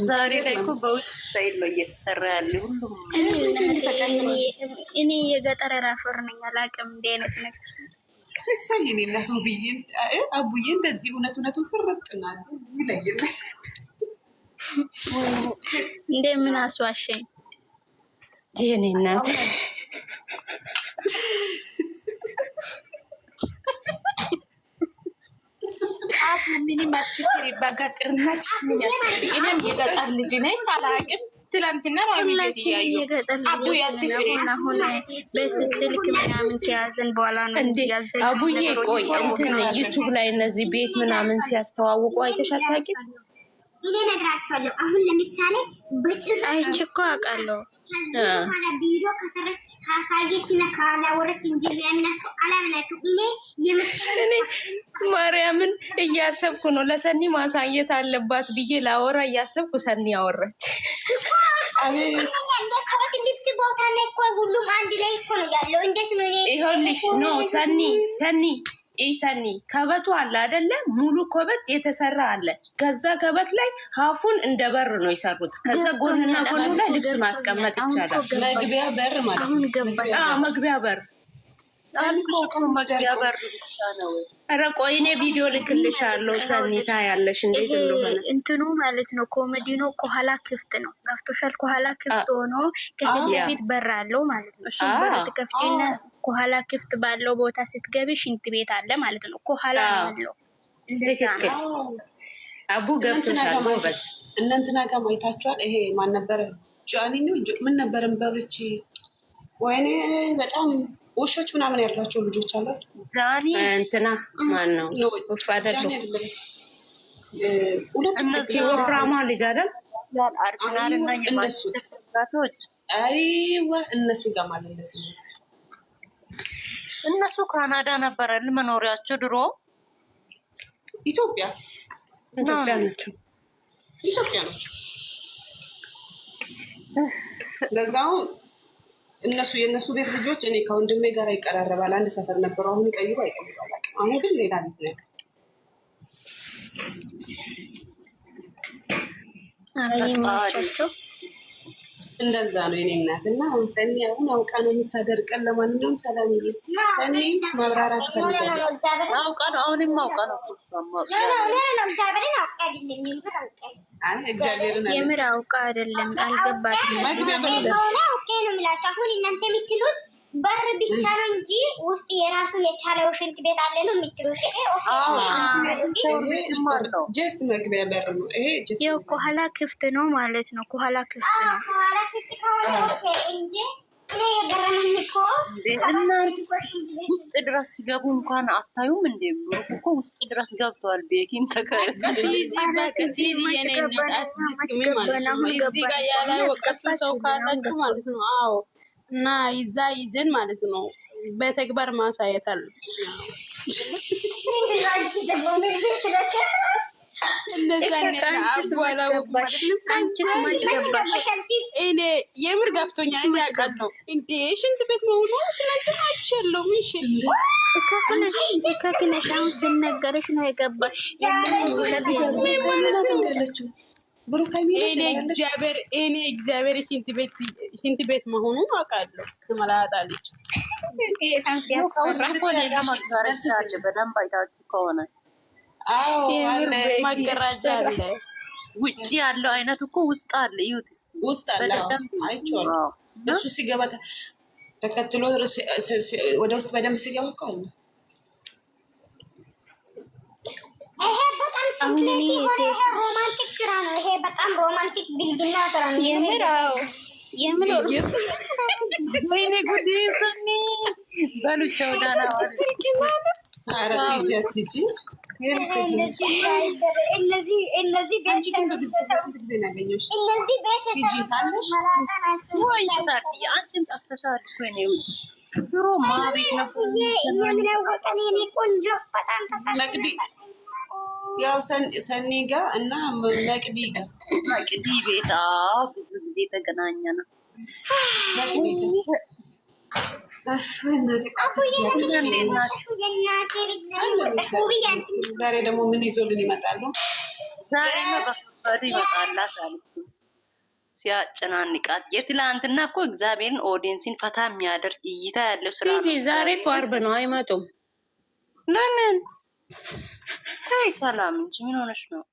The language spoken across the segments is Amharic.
ዛሬ ላይ እኮ በውጭ ስታይል ነው እየተሰራ ያለ ሁሉም። እኔ የገጠር ራፈር ነኝ አላውቅም እንዲህ አይነት ነገር። እሰይኔ እናት ብዬን አቡዬ እንደዚህ እውነቱን ፍርጥና ይለይልኝ። እንደምን አስዋሸኝ የኔ እናት። አቡ ምንም አትፍሪ፣ በገጠርነት ምን ያክል እኔም የገጠር ልጅ ነኝ አላውቅም። ትላንትና ነው አብይት ያዩ አቡ ያትፍሪ። አሁን በስልክ ምናምን ከያዘን በኋላ ነው እንጂ ያዘኝ። አቡዬ ቆይ እንትን ዩቲዩብ ላይ እነዚህ ቤት ምናምን ሲያስተዋውቁ አይተሽ አታውቂም? እኔ እነግራቸዋለሁ። አሁን ለምሳሌ በጭራሽ አይቼ እኮ አውቃለሁ። ከዛ ቢሮ ከሰረች ካሳየችና ካላወረች እንጂ ያምናቸው አላምናቸው። እኔ የምትሰለኝ ማርያምን እያሰብኩ ነው። ለሰኒ ማሳየት አለባት ብዬ ላወራ እያሰብኩ ሰኒ አወራች። አቤት እንደ ከበት ልብስ ቦታ ላይ እኮ ሁሉም አንድ ላይ እኮ ነው ያለው። እንዴት ነው እኔ ይኸውልሽ ነው ሰኒ ኢሰኒ ከበቱ አለ አይደለ? ሙሉ ከበት የተሰራ አለ። ከዛ ከበት ላይ ሀፉን እንደ በር ነው የሰሩት። ከዛ ጎንና ጎኑ ላይ ልብስ ማስቀመጥ ይቻላል። መግቢያ በር ማለት ነው። መግቢያ በር መግቢያ በር ነው። ኧረ ቆይ እኔ ቪዲዮ ልክልሻለሁ ሰኒታ ያለሽ እንዴት እንደሆነ እንትኑ ማለት ነው። ኮሜዲኖ ከኋላ ክፍት ነው። ገብቶሻል? ከኋላ ክፍት ሆኖ ከፊት ለፊት በር አለው ማለት ነው። እሱ በር ትከፍቺና ከኋላ ክፍት ባለው ቦታ ስትገቢ ሽንት ቤት አለ ማለት ነው። ከኋላ ነው ያለው። ትክክል አቡ ገብቶሻል። ጎበዝ እነ እንትና ጋር ማይታችኋል። ይሄ ማን ነበር? ጃኒ ነው ምን ነበር እንበርቺ ወይኔ በጣም ውሾች ምናምን ያሏቸው ልጆች አሏት። ዛኒ እንትና ማን ነው? ወፍራማ ልጅ አይደል? አርሰናል እና የማስተካቶች አይዋ እነሱ ጋር ማለት እንደዚህ እነሱ ካናዳ ነበረ መኖሪያቸው ድሮ። ኢትዮጵያ ናቸው። ለዛው እነሱ የእነሱ ቤት ልጆች እኔ ከወንድሜ ጋር ይቀራረባል። አንድ ሰፈር ነበሩ። አሁን ይቀይሩ አይቀይሩ። አሁን ግን ሌላ ቤት ነው። አረጋግጣቸው እንደዛ ነው የኔ እናት። እና ሰኒ አሁን አውቃ ነው የምታደርቀን። ለማንኛውም ሰላም ይሁን። ሰኒ ማብራራት ፈልጋለች። አውቃ ነው አሁንም አውቃ ነው እግዚአብሔርን የምር አውቃ አይደለም አልገባትም። መግቢያ በለ ኦኬ ነው የምላቸው። አሁን እናንተ የምትሉት በር ብቻ ነው እንጂ ውስጥ የራሱን የቻለው ሽንት ቤት አለ ነው የምትሉት። ጀስት መግቢያ በር ነው ይሄ። ጀስት ከኋላ ክፍት ነው ማለት ነው። ከኋላ ክፍት ነው። ከኋላ ክፍት ከሆነ ኦኬ እንጂ እኔ የገረመኝ እኮ እናንተ ውስጥ ድረስ ሲገቡ እንኳን አታዩም እንዴ? ብሩክ እኮ ውስጥ ድረስ ገብተዋል። ቤኪን እዚህ ጋር ያላወቃችሁ ሰው ካላችሁ ማለት ነው። አዎ እና ይዛ ይዘን ማለት ነው በተግባር ማሳየት አለ። እኔ የምር ገብቶኛል። ያውቃለሁ እንዴ ሽንት ቤት መሆኑ ትናንትናቸለው ከትነሻውን ስነገርሽ ነው የገባሽ። እኔ እግዚአብሔር ሽንት ቤት መሆኑን አውቃለሁ። ትመላጣለች በደንብ አይታችሁ ከሆነ መገራጃ አለ። ውጭ ያለው አይነት እኮ ውስጥ አለ። ይሁት ውስጥ አለ አይቼዋለሁ። እሱ ሲገባ ተከትሎ ወደ ውስጥ በደንብ ሲገባ እኮ አለ። ይሄ በጣም ሮማንቲክ ስራ ነው። ይሄ በጣም ሮማንቲክ ቢልድና ስራ ነው። የምር ወይኔ ጉዴ ሰኒ በሉቸው ዳና እነዚህ አንቺም ጠፍተሻል እኮ ነው። ድሮ ማቤት ነበር ቆንጆ በጣም ተሳክቶ ያው ሰኒ ጋር እና መቅዲ ጋር መቅዲ ቤታ ብዙ ጊዜ ተገናኘ ነው። መቅዲ ጋር ዛሬ ደግሞ ምን ይዞልን ይመጣሉ? ዛሬ ይመጣላት አለች ሲያጨናንቃት። የትላንትና እኮ እግዚአብሔርን ኦዲየንስን ፈታ የሚያደርግ እይታ ያለው ስራ ነው። ዛሬ እኮ ዓርብ ነው፣ አይመጡም። ለምን? አይ ሰላም እንጂ ምን ሆነሽ ነው?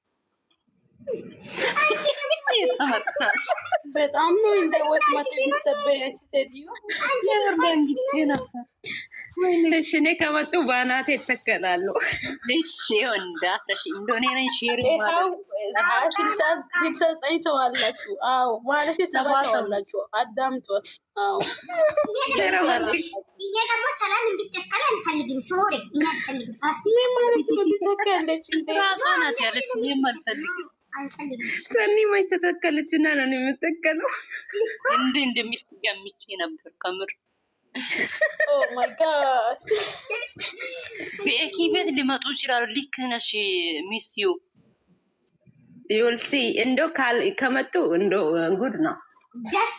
በጣም ነው እንደ ወስማት የሚሰበር ያቺ ሴትዮ ያርዳንግቼ ነበር። እሺ እኔ ከመጡ በአናቴ ይተከላሉ። እሺ እንዳትረሺ እንደሆነ ነኝ ሼር ማለት 69 ሰው አላችሁ። አዎ ማለት 7 ሰው አላችሁ። አዳምጧት። አዎ እኛ ደግሞ ሰላም እንዲተከል አንፈልግም። ሶሪ እኛ አንፈልግም። ምን ማለት ነው? ትተካለች እንዴ? ራሷ ናት ያለች። እኔም አልፈልግም። ሰኒ መች ተተከለችና ነው የምትተከለው? እንዴ እንደምትገምጪ ነበር ከምር። ኦ ማይ ጋድ ቤኪ ቤት ሊመጡ ይችላሉ። ልክ ነሽ ሚስዩ ዩልሲ እንዶ ከመጡ እንዶ ጉድ ነው።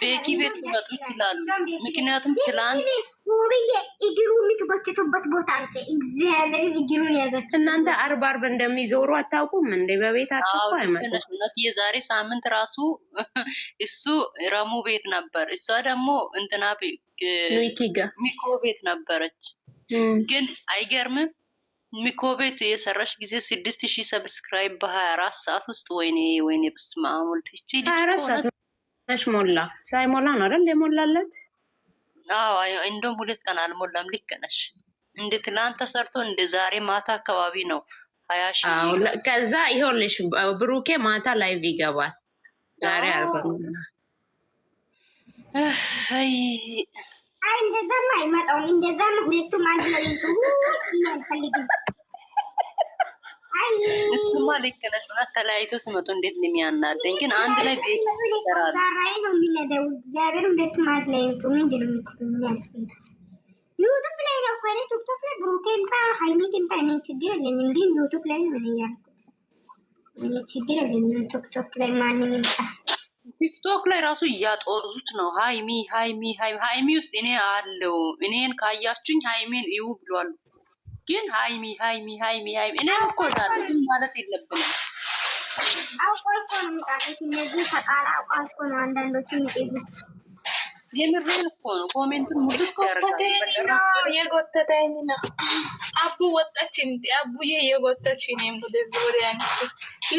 ቤኪ ቤት ሊመጡ ይችላሉ። ምክንያቱም ትላንት ውብዬ እግሩ የምትጎትቱበት ቦታ አንቺ እግዚአብሔር እግሩን ያዘች። እናንተ አርብ እንደሚዞሩ አታውቁም እንዴ? በቤታችሁ እኮ አይመጡም። የዛሬ ሳምንት ራሱ እሱ ረሙ ቤት ነበር፣ እሷ ደግሞ እንትና ሚኮ ቤት ነበረች። ግን አይገርምም? ሚኮ ቤት የሰራሽ ጊዜ 6000 ሰብስክራይብ በ24 ሰዓት ውስጥ ወይኔ በስመ አብ ወልድ። እቺ 24 ሰዓት ነሽ ሞላ ሳይሞላ ነው አይደል የሞላለት? አዎ እንደውም 2 ቀን አልሞላም። ልክ ነሽ። እንደ ትናንት ተሰርቶ እንደ ዛሬ ማታ አካባቢ ነው 20 ሺህ። አዎ ከዛ ይኸውልሽ ብሩኬ ማታ ላይቭ ይገባል ዛሬ አርባ አይ እንደዛማ አይመጣውም። እንደዛማ ሁለቱም አንድ ላይ ይፈልጉ። እሱማ ልክ ነሽ። ተለያይቶ ሲመጡ እንዴት እንደሚያናደኝ ግን አንድ ላይ ቤት ይሰራሉ። ዛሬ ነው የሚነደው። እግዚአብሔር ሁለቱም አንድ ላይ ይወጡ። ምንድን ነው የምትሉኝ? ዩቱብ ላይ ነው እኮ እኔ ቲክቶክ ላይ ብሩኬንታ ሃይሚንታ እኔ ችግር የለኝም። ግን ዩቱብ ላይ ነው ያልኩት። እኔ ችግር የለኝም። ቲክቶክ ላይ ማንም ይምጣ። ቲክቶክ ላይ ራሱ እያጦዙት ነው። ሃይሚ ውስጥ እኔ አለው። እኔን ካያችሁኝ ሃይሜን እዩ ብሏል። ግን ሃይሚ እኔም እኮ ዳለ ግን ማለት የለብንም። አውቆ እኮ ነው የሚጣሉት እነዚህ ተቃላ አውቆ እኮ ነው አንዳንዶቹ የሚጤዙት። የምሬን እኮ ነው። ኮሜንቱን ሙሉ የጎተተኝ ነው። አቡ ወጣች እንዴ? አቡዬ የጎተች ነው እንደዚህ ወደ አንቺ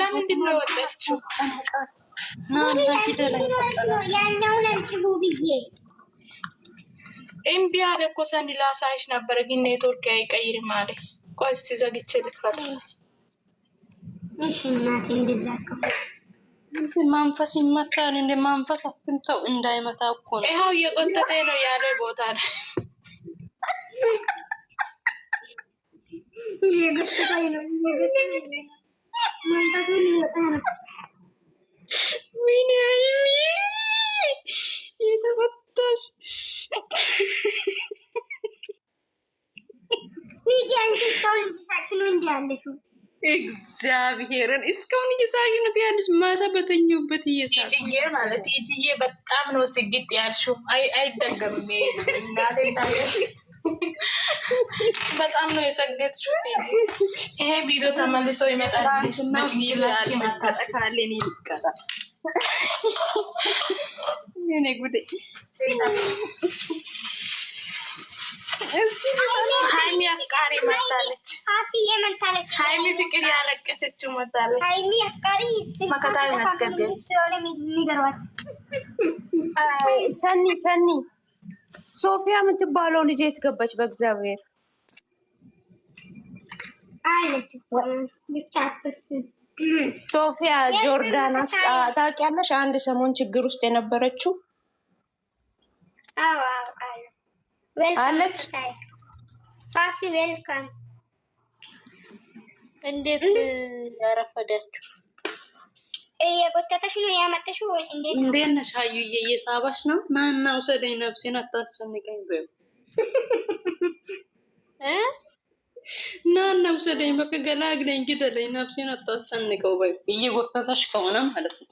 ለምንድን ነው ወጣችው? ያኛውን አንቺ ብዬ እምቢ አለ እኮ ሰኒ ላሳይሽ ነበረ ግን ኔትወርክ አይቀይርም አለ። ቆይ እስኪ ዘግቼ ልክፈት። እሺ እናቴ እንደዛ መንፈስ ይመታል። እንደ መንፈስ አትምተው እንዳይመታ እኮ ነው። ይኸው እየቆጠጠ ነው ያለ ቦታ ነው። መንፈሱን ይወጣ ነው። ምን አይሚ የተፈታሽ ይጂ አንቺ እስካሁን እየሳቅሽ ነው እንዴ ያለሽው? እግዚአብሔርን እስካሁን እየሳቅሽ ነው ያለሽ? ማታ በተኛሁበት እየሳቅሽ ይጂዬ ማለት ይጂዬ በጣም ነው ስግጥ ያልሽው። አይደገምም እናቴ ታየሽ። በጣም ነው የሰገጥሽው። ይሄ ቪዲዮ ተመልሶ ይመጣል። ነጭ ማታጠቃለን ይቀራል። እኔ ጉዴ ሃይሚ አፍቃሪ መታለች። ሃይሚ ፍቅር ያለቀሰችው መታለች። ሃይሚ አፍቃሪ መከታዊ ያስገባል። ሰኒ ሶፊያ የምትባለው ልጅ የት ገባች? በእግዚአብሔር ሶፊያ ጆርዳናስ ታውቂያለሽ? አንድ ሰሞን ችግር ውስጥ የነበረችው አለች። ፋፊ ዌልካም። እንዴት ያረፈዳችሁ? እየጎተተሽ ነው ያመጣሽው ወይስ እንዴት? እንዴት ነሽ አዩዬ? እየሳባሽ ነው? ናና ውሰደኝ፣ ነፍሴን አታስጨንቀኝ በይው። ናና ውሰደኝ፣ በቃ ገላግለኝ፣ ግደለኝ፣ ነፍሴን አታስጨንቀው በይው። እየጎተተሽ ከሆነ ማለት ነው።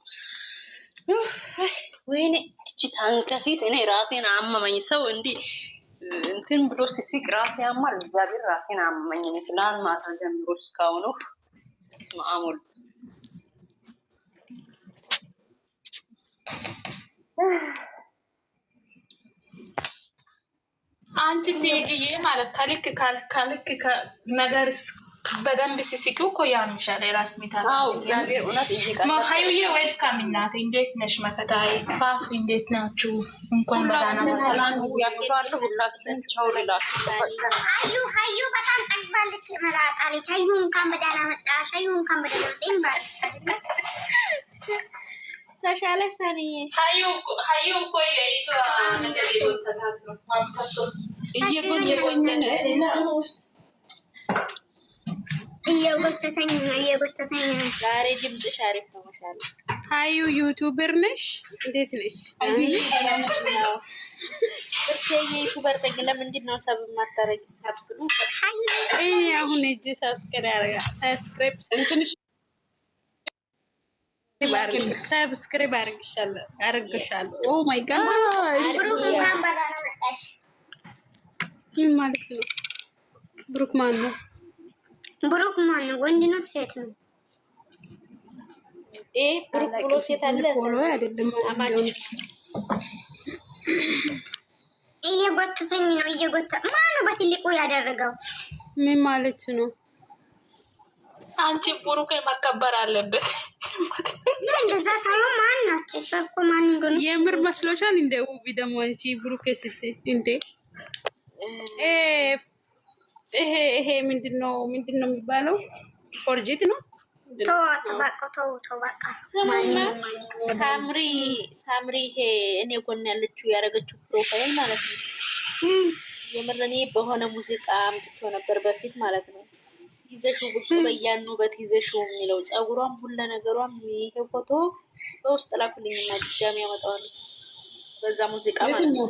ወይኔ እቺ ታንከሲስ እኔ ራሴን አመመኝ። ሰው እንዲህ እንትን ብሎ ሲስቅ ራሴ ያማል። እግዚአብሔር ራሴን አመመኝ። እኔ ትናንት ማታ ጀምሮ እስካሁኑ ስማ አሞልት አንቺ ትይጂዬ ማለት ከልክ ነገር በደንብ ሲስቂው እኮ ያምሻል። የራስ ምታት እግዚአብሔር እውነት ሀዩዬ ዌልካም እናቴ፣ እንዴት ነሽ? መከታዬ ፋፍ እንዴት ናችሁ? እንኳን በዳና ያቸዋለሁ ሁላችን ቻው ልላችሁ። ሀዩ በጣም ጠግባለች። መላጣለች። ሀዩ እንኳን በዳና መጣሽ። ሀዩ እንኳን በዳና መጣሽ። ተሻለሽ ሰኒ? ሀዩ እኮ የይቷ ነገር የጎተታት ነው። እየጎተተኝ ነው። ዛሬ ድምፅሽ አሪፍ ነው። ማሻአላ። ሀዩ ዩቱበር ነሽ? እንዴት ነሽ? የዩቱበር ጠግ ለምንድን ነው ሰብ ማታረጊ? ሳብሉ እኔ አሁን እጅ ሰብስክራይብ አርግሻለሁ። ኦ ማይ ጋድ ምን ማለት ነው? ብሩክ ማን ነው? ብሩክ ማን ነው? ወንድ ነው ሴት ነው? ብሩክ ብሎ ሴት አለ አይደለም? እየጎተተኝ ነው። ማን ነው በትልቁ ያደረገው? ምን ማለት ነው? አንቺ ብሩክ መከበር አለበት። እንደዛ ሳይሆን ማን ናቸው? እሷ እኮ ማን እንደሆነ የምር መስሎሻል? እንደ ውቢ ደግሞ አንቺ ብሩክ ስትይ እንዴ ይሄ ምንድነው የሚባለው? ፎርጂት ነው። ሳምሪ ይሄ እኔ ጎን ያለችው ያደረገችው ፕሮፋይል ማለት ነው። የምር እኔ በሆነ ሙዚቃ አምጥቶ ነበር በፊት ማለት ነው። ይዘሽው ብቅ በያን ውበት ይዘሽው የሚለው ጸጉሯም ሁሉ ነገሯም ይሄ ፎቶ በውስጥ ላኩልኝና ድጋሚ ያመጣዋል። በዛ ሙዚቃ ማለት ነው።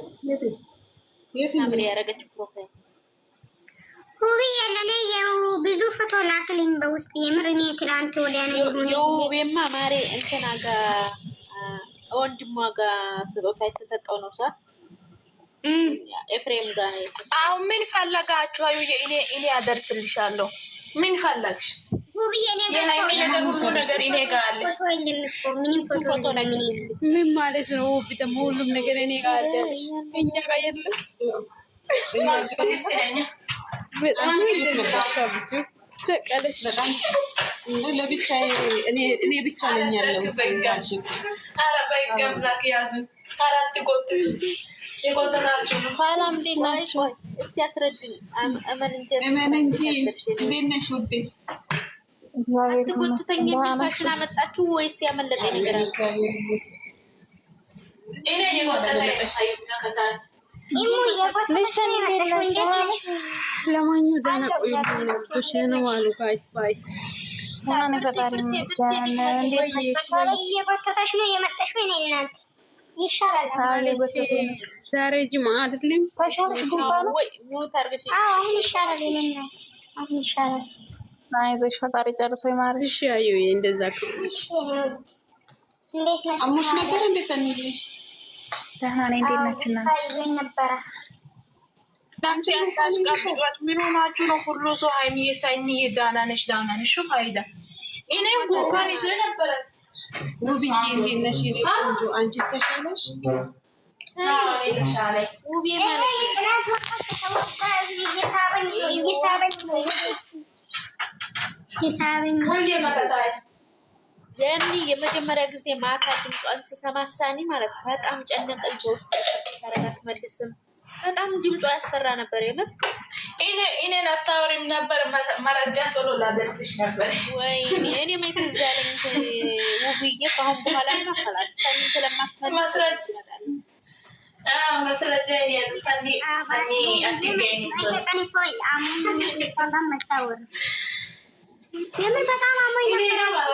ሳምሪ ያደረገችው ፕሮፋይል ሁቢ ያለኔ ያው ብዙ ፎቶ ላክልኝ በውስጥ የምር እኔ ትላንት ወዲያ ነው የውቤማ ማሬ እንትና ጋር ወንድሟ ጋር ስጦታ የተሰጠው ነው ሳ ኤፍሬም ጋር ነው። አሁን ምን ፈለጋችሁ? አዩ እኔ አደርስልሻለሁ። ምን ፈለግሽ? ሁቢ የኔ ጋር ሁሉ ነገር እኔ ጋር አለ። ፎቶ ላክልኝ። ምን ማለት ነው? ሁቢ ደግሞ ሁሉም ነገር እኔ ጋር አለ። እኛ ጋር የለም። በጣም ይደስታሻብቱ ተቀለሽ በጣም ለብቻ እኔ ብቻ ነኝ ያለው። አረ በይገምላክ ያዙ አራት ጎትሽ የጎተናችሁ ሰላም እንዴት ናችሁ? እስቲ አስረዱኝ። እመን እንጂ እንዴት ነሽ ውዴ? አትጎትተኝ የሚል ፋሽን አመጣችሁ ወይስ ያመለጠ ነገር አለ? እኔ የጎተተሽ አይከታል ለማኙ ዳና ቆዩ ልጆች ነው አሉ ጋይስ ባይ ማን ፈጣሪ እየጎተተሽ ነው የመጣሽ ወይ? እኔ እናንተ ይሻላል። ዛሬ ጅማ አይደለም? ተሻለሽ ጉንፋኑ? አሁን ይሻላል። አሁን ይሻላል። አይዞሽ ፈጣሪ ጨርሶ ይማርሽ። እሺ አዩ እንደዛ ከሆነሽ እንዴት ነሽ? አሞሽ ነበር እንደ ሰንዬ? ደህና ነኝ። እንዴት ናችሁ እናንተ? ነበረ ዳንቺ አንታስቀምጧት ምን ሆናችሁ ነው? ሁሉ ሰው ሀይሚዬ ሰንዬ ዳና ነሽ ሹ ፋይዳ እኔም ጉንፋን ይዞ ነበረ። ውብዬ እንዴት ነሽ? የኔ ቆንጆ አንቺስ ተሻለሽ? ውቤ ያኔ የመጀመሪያ ጊዜ ማታ ድምጿን ስሰማ ሳኒ ማለት በጣም ጨነቀኝ። በውስጥ ሰረጋት መልስም በጣም ድምጿ ያስፈራ ነበር። የምር እኔን አታወሪም ነበር። መረጃ ቶሎ ላደርስሽ ነበር ወይ እኔ ማይተዝ ያለኝ ውብዬ ከአሁን በኋላ ነው ካላት ሳኒ ስለማትመልስ መስረጃ ሰኒ አትገኝ የምር በጣም አሞኝ ነበር።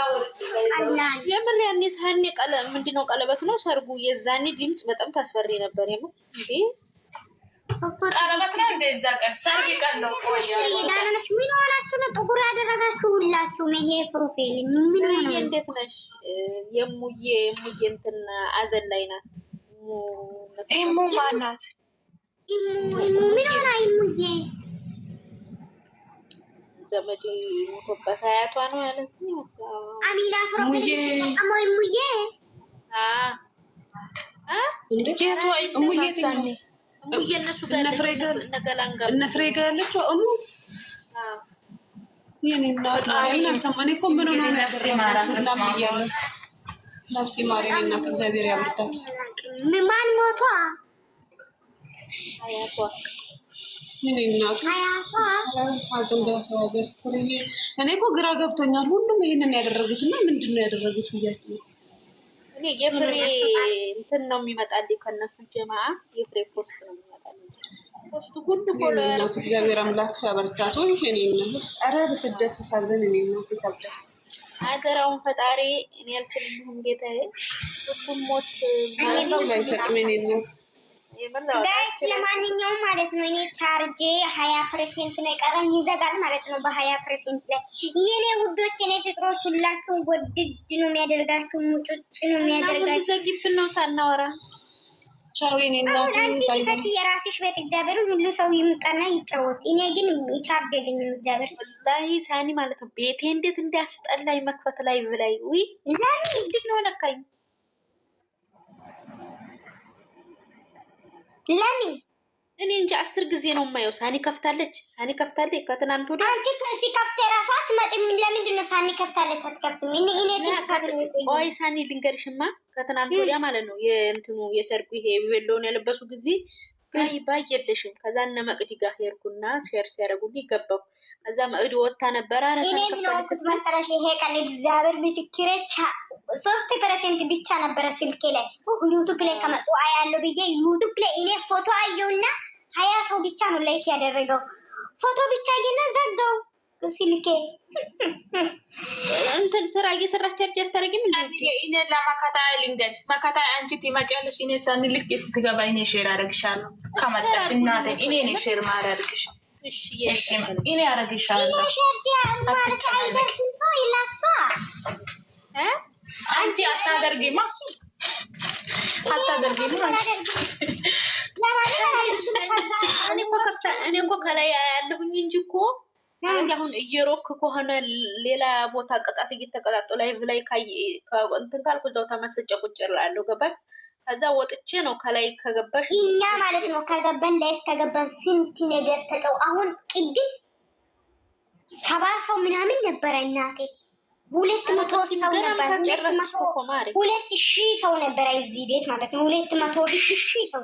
የምር ያኔ ሳኒ ምንድነው ቀለበት ነው ሰርጉ። የዛኔ ድምፅ በጣም ታስፈሪ ነበር። የምር እንዴ ቀለበት ነው እንደዛ ቀን ሰርግ ቀን ነው። ዳናነሽ ምን ሆናችሁ ነው ጥቁር ያደረጋችሁ ሁላችሁም? ይሄ ፕሮፋይል ምን ሆነ? እንዴት ነሽ? የሙዬ እንትን አዘን ላይ ናት። እሙ ማናት? ምን ሆና ይሙዬ ዘመድ ሞቶበት አያቷ ነው ማለት ነው። አሚና ፕሮፋይል አሞይ ሙዬ እንዴት ወይ ሙዬ የነሱ ጋር እነ ፍሬ ጋር ያለችው እሙ የኔ እናት ማርያም ሰማኔ እኮ ምን ሆነ ነው ያደረኩት? እናም ብያለሁ። ነፍሲ ማርያም እናት እግዚአብሔር ያበርታት። ማን ሞቷ? አያቷ ምን እናቱ አዘን በሰው ሀገር ፍሬዬ። እኔ እኮ ግራ ገብቶኛል። ሁሉም ይሄንን ያደረጉትና ምንድን ነው ያደረጉት ብያለሁ። እኔ የፍሬ እንትን ነው የሚመጣልኝ ከነሱ ጀማ የፍሬ ፖስት ነው የሚመጣልኝ። ፖስቱ ሁሉ ፎሎወር እግዚአብሔር አምላክ ያበርታቱ። እኔ እናት ኧረ በስደት ሳዘን እኔ እናት ይከብዳል። ሀገራውን ፈጣሪ እኔ አልችልም ጌታዬ። ሁሉም ሞት ሰው ላይ ሰጥም እኔ እናት ጋይስ ለማንኛውም ማለት ነው እኔ ቻርጄ 20% ነው የቀረኝ ይዘጋል ማለት ነው። በ20% ላይ የኔ ውዶች የኔ ፍቅሮች ሁላችሁም ወድድ ነው የሚያደርጋችሁ፣ ሙጭጭ ነው የሚያደርጋችሁ። ዘግይብን ነው ሳናወራ ቻው የኔ እናት ባይ ባይ። የራስሽ ቤት እግዚአብሔር ሁሉ ሰው ይምጣና ይጫወት። እኔ ግን ቻርጅ የለኝም እግዚአብሔር ወላሂ ሳኒ ማለት ነው ቤቴ እንዴት እንዲያስጠላኝ መክፈት ላይ ብላይ ወይ ዛሬ እንዴት ነው ነካኝ። ለምን እኔ እንጂ 10 ጊዜ ነው የማየው። ሳኒ ከፍታለች ከትናንት ወዲያ። አንቺ ከፍቴ ራሷ አትመጣም። ለምንድን ነው ሳኒ ከፍታለች አትከፍትም? ቆይ ሳኒ ልንገርሽማ ከትናንት ወዲያ ማለት ነው የእንትኑ የሰርጉ ይሄ ቬሎን ያለበሱ ጊዜ ባይ የለሽም። ከዛ እነ መቅዲ ጋር ሄድኩና ሼር ሲያደርጉልኝ ገባሁ። ከዛ መቅዲ ወጣ ነበር። አረ ሳኒ ከፍታለች ስትመሰለሽ ይሄ ቀን እግዚአብሔር ምስክሬ 3% ብቻ ነበረ ስልኬ ላይ ዩቱብ ላይ ከመጡ አያለው ብዬ ዩቱብ ላይ እኔ ፎቶ አየውና 20 ሰው ብቻ ነው ላይክ ያደረገው። ፎቶ ብቻ አየና ዘጋው ስልኬ። እንትን ስራ እየሰራች አታረጊም እንዴ? እኔ ለማካታ ልንገርሽ፣ ማካታ አንቺ ትመጪያለሽ። እኔ ሳኒ ልክ ስትገባ እኔ ሼር አደርግሻለሁ። ከመጣሽ እናቴ እኔ ነኝ ሼር ማድረግሽ። እሺ እኔ አደርግሻለሁ። አንቺ አታደርጊማ እኔ እኮ ከላይ ያለሁኝ እንጂ እኮ አሁን እየሮክ ከሆነ ሌላ ቦታ ቅጣት እየተቀጣጡ ላይቭ ላይ እንትን ካልኩ እዛው ተመስጬ ቁጭ እላለሁ። ገባሽ? ከዛ ወጥቼ ነው ከላይ ከገባሽ እኛ ማለት ነው ከገባን ላይቭ ከገባን ስንት ነገር ተጨው። አሁን ቅድም 70 ሰው ምናምን ነበረ እናቴ 200 ሰው ነበር። 2000 ሰው ነበር እዚህ ቤት ማለት ነው። 200,000 ሰው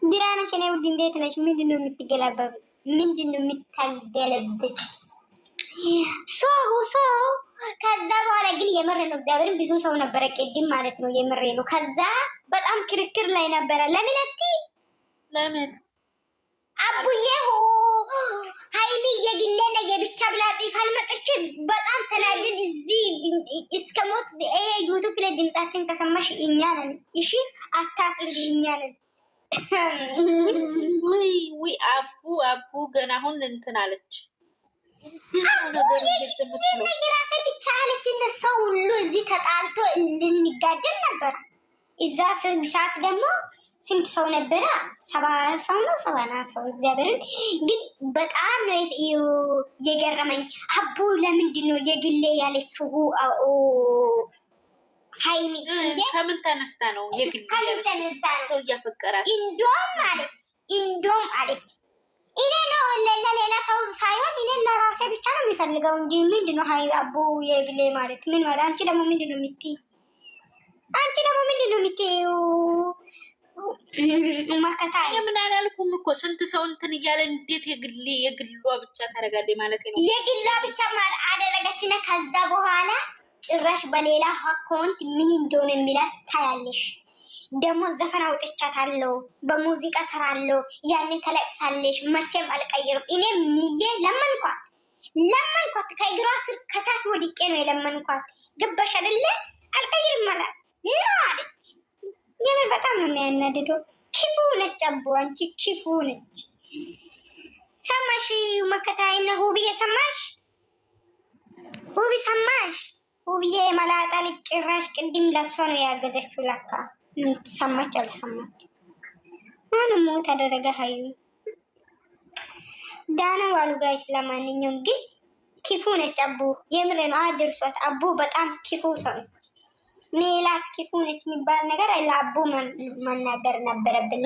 ዲራነሽ ነው። እንዴት ነሽ? ምንድነው የምትገለበብ? ምንድነው የምታገለብጥ? ሶ ከዛ በኋላ ግን የምር ነው እግዚአብሔርን ብዙ ሰው ነበረ ቅድም ማለት ነው። የምር ነው። ከዛ በጣም ክርክር ላይ ነበረ። ለምን አቡዬ ሀይሚ የግሌና የብቻ ብላ ጽፋ አልመጣችም። በጣም ተናደድ እዚህ እስከ ሞት ዩቱብ ላይ ድምጻችን ከሰማሽ እኛ ነን። እሺ አታስቢ፣ እኛ ነን። ወይ አቡ ገና አሁን እንትን አለች ራሴ ብቻ አለች። እንደሰው ሁሉ እዚህ ተጣልቶ ልንጋደል ነበር። እዛ ሰዓት ደግሞ ስንት ሰው ነበረ? 70 ሰው ነው 70 ሰው። እግዚአብሔርን ግን በጣም ነው የገረመኝ። አቡ ለምንድን ነው የግሌ ያለችው? ሀይሚ ከምን ተነስታ ነው የግሌ ያለችው? ሰው እያፈቀራት እንዶም አለች እኔ ነው ለሌላ ሰው ሳይሆን እኔ ለራሴ ብቻ ነው የሚፈልገው እንጂ ምንድን ነው ሀይ አቡ የግሌ ማለት ምን ማለት? አንቺ ደግሞ ምንድን ነው የምትይው? ማከታ ምን አላልኩም እኮ ስንት ሰው እንትን እያለ እንዴት የግሏ ብቻ ታደርጋለች ማለት ነው። የግሏ ብቻ አደረገችና ከዛ በኋላ ጭራሽ በሌላ አካውንት ምን እንደሆነ የሚላት ታያለሽ። ደግሞ ዘፈን አውጥቻታለሁ፣ በሙዚቃ ሰራለሁ፣ ያኔ ተለቅሳለሽ፣ መቼም አልቀይርም። እኔ ምዬ ለመንኳት ከእግሯ ስር ከታች ወድቄ ነው የለመንኳት። ገባሽ አይደለ? አልቀይርም ማለት ነው አለች። የምን በጣም ነው የሚያናድደው። ክፉ ነች አቡ፣ አንቺ ክፉ ነች። ሰማሽ መከታይና ሁብዬ ሰማሽ? ሁብዬ መላጣ ልጅ ጭራሽ ቅድም ለሷ ነው ያገዘችው ለካ። ሰማች አልሰማች ማንም ሞት አደረገ። ሀዩ ዳና ዋሉ ጋይስ። ለማንኛውም ግን ክፉ ነች አቡ፣ የምር ነው አድርሷት። አቡ በጣም ክፉ ሰው ሜላት ክፉ ነች የሚባል ነገር ለአቡ መናገር ነበረብን።